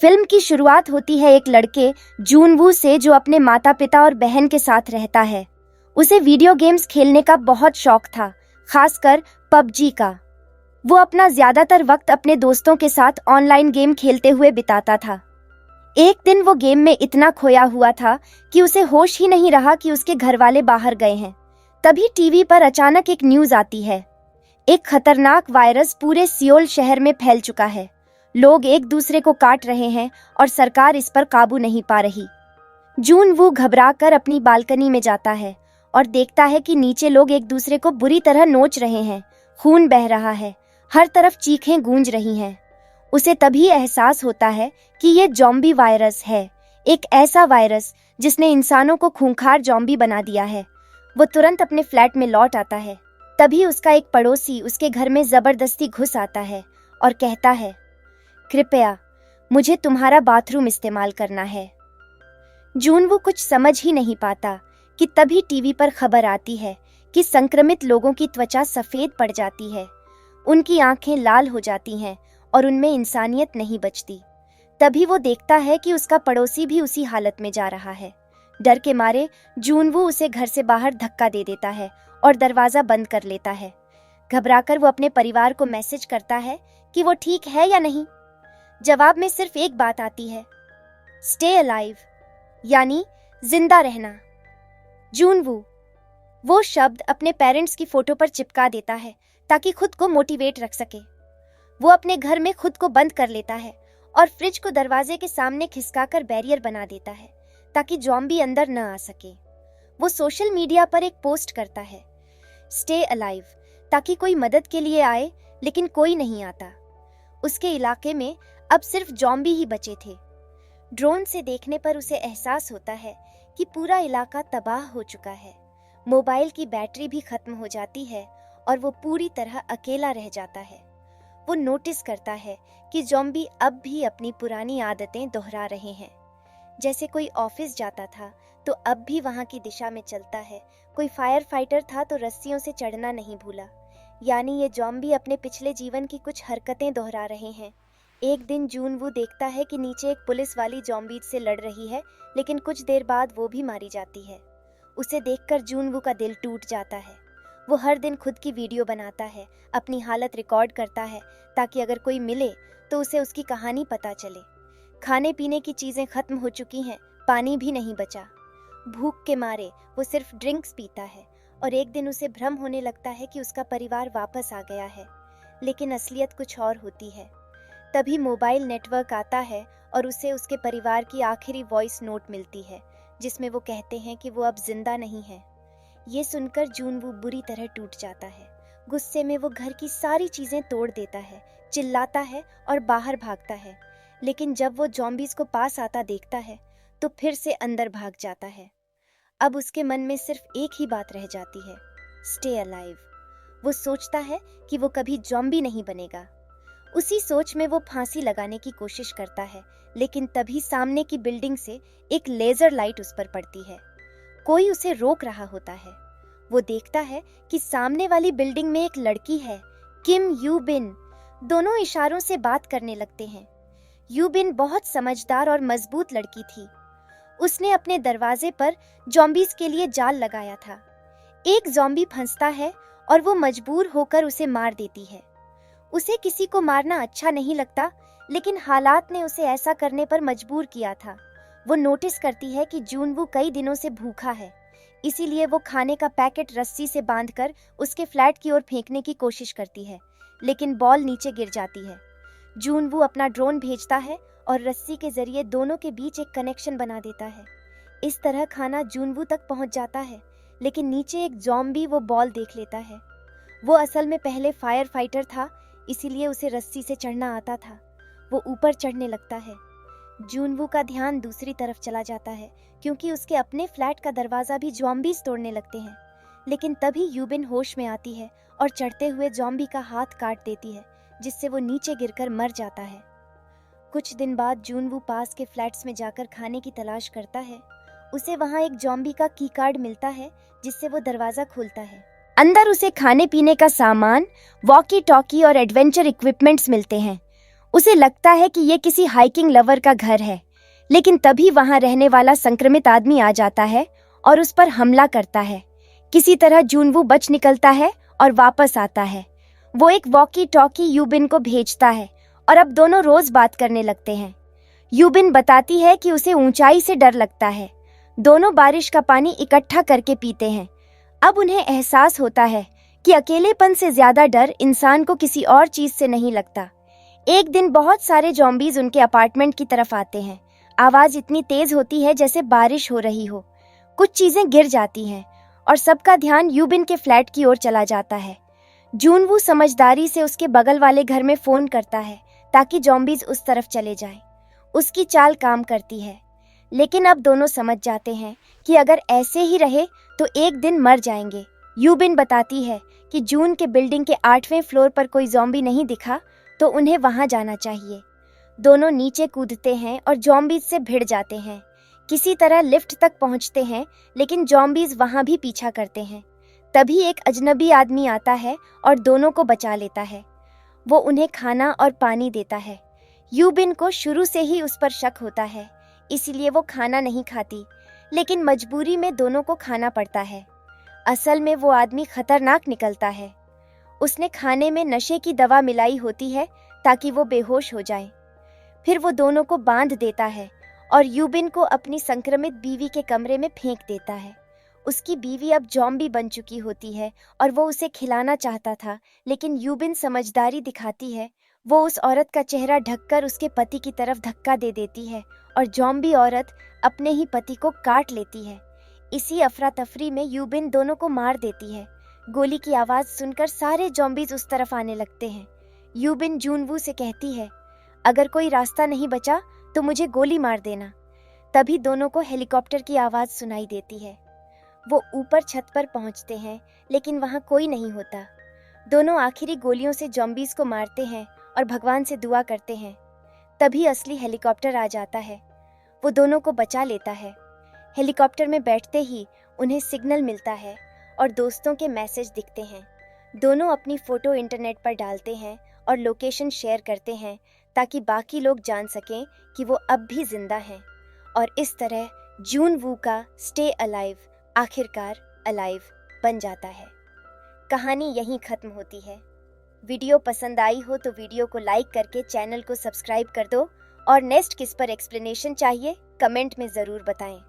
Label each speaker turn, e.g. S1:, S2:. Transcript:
S1: Film की शुरुआत होती है एक लड़के जूनवू से जो अपने माता पिता और बहन के साथ रहता है। उसे वीडियो गेम्स खेलने का बहुत शौक था, खासकर पबजी का। वो अपना ज्यादातर वक्त अपने दोस्तों के साथ ऑनलाइन गेम खेलते हुए बिताता था। एक दिन वो गेम में इतना खोया हुआ था कि उसे होश ही नहीं रहा कि उसके घर वाले बाहर गए हैं। तभी टीवी पर अचानक एक न्यूज आती है। एक खतरनाक वायरस पूरे सियोल शहर में फैल चुका है। लोग एक दूसरे को काट रहे हैं और सरकार इस पर काबू नहीं पा रही। जूनवू घबराकर अपनी बालकनी में जाता है और देखता है कि नीचे लोग एक दूसरे को बुरी तरह नोच रहे हैं। खून बह रहा है, हर तरफ चीखें गूंज रही हैं। उसे तभी एहसास होता है कि ये ज़ॉम्बी वायरस है, एक ऐसा वायरस जिसने इंसानों को खूंखार ज़ॉम्बी बना दिया है। वो तुरंत अपने फ्लैट में लौट आता है। तभी उसका एक पड़ोसी उसके घर में जबरदस्ती घुस आता है और कहता है, कृपया मुझे तुम्हारा बाथरूम इस्तेमाल करना है। जूनवू कुछ समझ ही नहीं पाता कि तभी टीवी पर खबर आती है कि संक्रमित लोगों की त्वचा सफेद पड़ जाती है, उनकी आंखें लाल हो जाती हैं और उनमें इंसानियत नहीं बचती। तभी वो देखता है कि उसका पड़ोसी भी उसी हालत में जा रहा है। डर के मारे जूनवू उसे घर से बाहर धक्का दे देता है और दरवाजा बंद कर लेता है। घबराकर वो अपने परिवार को मैसेज करता है कि वो ठीक है या नहीं। जवाब में सिर्फ एक बात आती है, स्टे अलाइव, यानी जिंदा रहना। जूनवू वो शब्द अपने पेरेंट्स की फोटो पर चिपका देता है ताकि खुद को मोटिवेट रख सके। वो अपने घर में खुद को बंद कर लेता है और फ्रिज को दरवाजे के सामने खिसकाकर बैरियर बना देता है ताकि ज़ॉम्बी अंदर न आ सके। वो सोशल मीडिया पर एक पोस्ट करता है, स्टे अलाइव, ताकि कोई मदद के लिए आए, लेकिन कोई नहीं आता। उसके इलाके में अब सिर्फ ज़ॉम्बी ही बचे थे। ड्रोन से देखने पर उसे एहसास होता है कि पूरा इलाका तबाह हो चुका है। मोबाइल की बैटरी भी खत्म हो जाती है और वो पूरी तरह अकेला रह जाता है। वो नोटिस करता है कि ज़ॉम्बी अब भी अपनी पुरानी आदतें दोहरा रहे हैं। जैसे कोई ऑफिस जाता था तो अब भी वहाँ की दिशा में चलता है, कोई फायर फाइटर था तो रस्सियों से चढ़ना नहीं भूला। यानी ये ज़ॉम्बी अपने पिछले जीवन की कुछ हरकतें दोहरा रहे हैं। एक दिन जूनवू देखता है कि नीचे एक पुलिस वाली ज़ॉम्बी से लड़ रही है, लेकिन कुछ देर बाद वो भी मारी जाती है। उसे देखकर जूनवू का दिल टूट जाता है। वो हर दिन खुद की वीडियो बनाता है, अपनी हालत रिकॉर्ड करता है ताकि अगर कोई मिले तो उसे उसकी कहानी पता चले। खाने पीने की चीज़ें खत्म हो चुकी हैं, पानी भी नहीं बचा। भूख के मारे वो सिर्फ ड्रिंक्स पीता है और एक दिन उसे भ्रम होने लगता है कि उसका परिवार वापस आ गया है, लेकिन असलियत कुछ और होती है। तभी मोबाइल नेटवर्क आता है और उसे उसके परिवार की आखिरी वॉइस नोट मिलती है जिसमें वो कहते हैं कि वो अब जिंदा नहीं है। ये सुनकर जूनवू बुरी तरह टूट जाता है। गुस्से में वो घर की सारी चीज़ें तोड़ देता है, चिल्लाता है और बाहर भागता है। लेकिन जब वो ज़ॉम्बीज़ को पास आता देखता है तो फिर से अंदर भाग जाता है। अब उसके मन में सिर्फ एक ही बात रह जाती है, स्टे अलाइव। वो सोचता है कि वो कभी ज़ॉम्बी नहीं बनेगा। उसी सोच में वो फांसी लगाने की कोशिश करता है, लेकिन तभी सामने की बिल्डिंग से एक लेजर लाइट उस पर पड़ती है। कोई उसे रोक रहा होता है। वो देखता है कि सामने वाली बिल्डिंग में एक लड़की है, किम यू बिन। दोनों इशारों से बात करने लगते हैं। यू बिन बहुत समझदार और मजबूत लड़की थी। उसने अपने दरवाजे पर ज़ॉम्बीज़ के लिए जाल लगाया था। एक ज़ॉम्बी फंसता है और वो मजबूर होकर उसे मार देती है। उसे किसी को मारना अच्छा नहीं लगता, लेकिन हालात ने उसे ऐसा करने पर मजबूर किया था। वो नोटिस करती है कि जूनवू कई दिनों से भूखा है, इसीलिए वो खाने का पैकेट रस्सी से बांधकर उसके फ्लैट की ओर फेंकने की कोशिश करती है, लेकिन बॉल नीचे गिर जाती है। जूनवू अपना ड्रोन भेजता है और रस्सी के जरिए दोनों के बीच एक कनेक्शन बना देता है। इस तरह खाना जूनवू तक पहुंच जाता है, लेकिन नीचे एक ज़ॉम्बी वो बॉल देख लेता है। वो असल में पहले फायर फाइटर था, इसीलिए उसे रस्सी से चढ़ना आता था। वो ऊपर चढ़ने लगता है। जूनवू का ध्यान दूसरी तरफ चला जाता है क्योंकि उसके अपने फ्लैट का दरवाज़ा भी ज़ॉम्बीज़ तोड़ने लगते हैं। लेकिन तभी यूबिन होश में आती है और चढ़ते हुए ज़ॉम्बी का हाथ काट देती है, जिससे वो नीचे गिरकर मर जाता है। कुछ दिन बाद जूनवू पास के फ्लैट्स में जाकर खाने की तलाश करता है। उसे वहाँ एक ज़ॉम्बी का की कार्ड मिलता है जिससे वो दरवाज़ा खोलता है। अंदर उसे खाने पीने का सामान, वॉकी टॉकी और एडवेंचर इक्विपमेंट्स मिलते हैं। उसे लगता है कि ये किसी हाइकिंग लवर का घर है, लेकिन तभी वहां रहने वाला संक्रमित आदमी आ जाता है और उस पर हमला करता है। किसी तरह जूनवू बच निकलता है और वापस आता है। वो एक वॉकी टॉकी यूबिन को भेजता है और अब दोनों रोज बात करने लगते हैं। यूबिन बताती है कि उसे ऊंचाई से डर लगता है। दोनों बारिश का पानी इकट्ठा करके पीते हैं। अब उन्हें एहसास होता है कि अकेलेपन से ज्यादा डर इंसान को किसी और चीज से नहीं लगता। एक दिन बहुत सारे ज़ॉम्बीज उनके अपार्टमेंट की तरफ आते हैं। आवाज इतनी तेज होती है जैसे बारिश हो रही हो। कुछ चीजें गिर जाती हैं और सबका ध्यान यूबिन के फ्लैट की ओर चला जाता है। जूनवू समझदारी से उसके बगल वाले घर में फोन करता है ताकि ज़ॉम्बीज उस तरफ चले जाएं। उसकी चाल काम करती है, लेकिन अब दोनों समझ जाते हैं कि अगर ऐसे ही रहे तो एक दिन मर जाएंगे। यूबिन बताती है कि जून के बिल्डिंग के 8वें फ्लोर पर कोई ज़ॉम्बी नहीं दिखा तो उन्हें वहां जाना चाहिए। दोनों नीचे कूदते हैं और ज़ॉम्बीज से भिड़ जाते हैं। किसी तरह लिफ्ट तक पहुंचते हैं, लेकिन ज़ॉम्बीज वहां भी पीछा करते हैं। तभी एक अजनबी आदमी आता है और दोनों को बचा लेता है। वो उन्हें खाना और पानी देता है। यूबिन को शुरू से ही उस पर शक होता है, इसलिए वो खाना नहीं खाती, लेकिन मजबूरी में दोनों को खाना पड़ता है। असल में वो आदमी खतरनाक निकलता है। उसने खाने में नशे की दवा मिलाई होती है ताकि वो बेहोश हो जाए। फिर वो दोनों को बांध देता है और यूबिन को अपनी संक्रमित बीवी के कमरे में फेंक देता है। उसकी बीवी अब ज़ॉम्बी बन चुकी होती है और वो उसे खिलाना चाहता था, लेकिन यूबिन समझदारी दिखाती है। वो उस औरत का चेहरा ढककर उसके पति की तरफ धक्का दे देती है और ज़ॉम्बी औरत अपने ही पति को काट लेती है। इसी अफरा तफरी में यूबिन दोनों को मार देती है। गोली की आवाज़ सुनकर सारे ज़ॉम्बीज उस तरफ आने लगते हैं। यूबिन जूनवू से कहती है, अगर कोई रास्ता नहीं बचा तो मुझे गोली मार देना। तभी दोनों को हेलीकॉप्टर की आवाज़ सुनाई देती है। वो ऊपर छत पर पहुंचते हैं, लेकिन वहां कोई नहीं होता। दोनों आखिरी गोलियों से ज़ॉम्बीज को मारते हैं और भगवान से दुआ करते हैं। तभी असली हेलीकॉप्टर आ जाता है। वो दोनों को बचा लेता है। हेलीकॉप्टर में बैठते ही उन्हें सिग्नल मिलता है और दोस्तों के मैसेज दिखते हैं। दोनों अपनी फ़ोटो इंटरनेट पर डालते हैं और लोकेशन शेयर करते हैं ताकि बाकी लोग जान सकें कि वो अब भी जिंदा हैं। और इस तरह जूनवू का स्टे अलाइव आखिरकार अलाइव बन जाता है। कहानी यहीं खत्म होती है। वीडियो पसंद आई हो तो वीडियो को लाइक करके चैनल को सब्सक्राइब कर दो और नेक्स्ट किस पर एक्सप्लेनेशन चाहिए कमेंट में ज़रूर बताएं।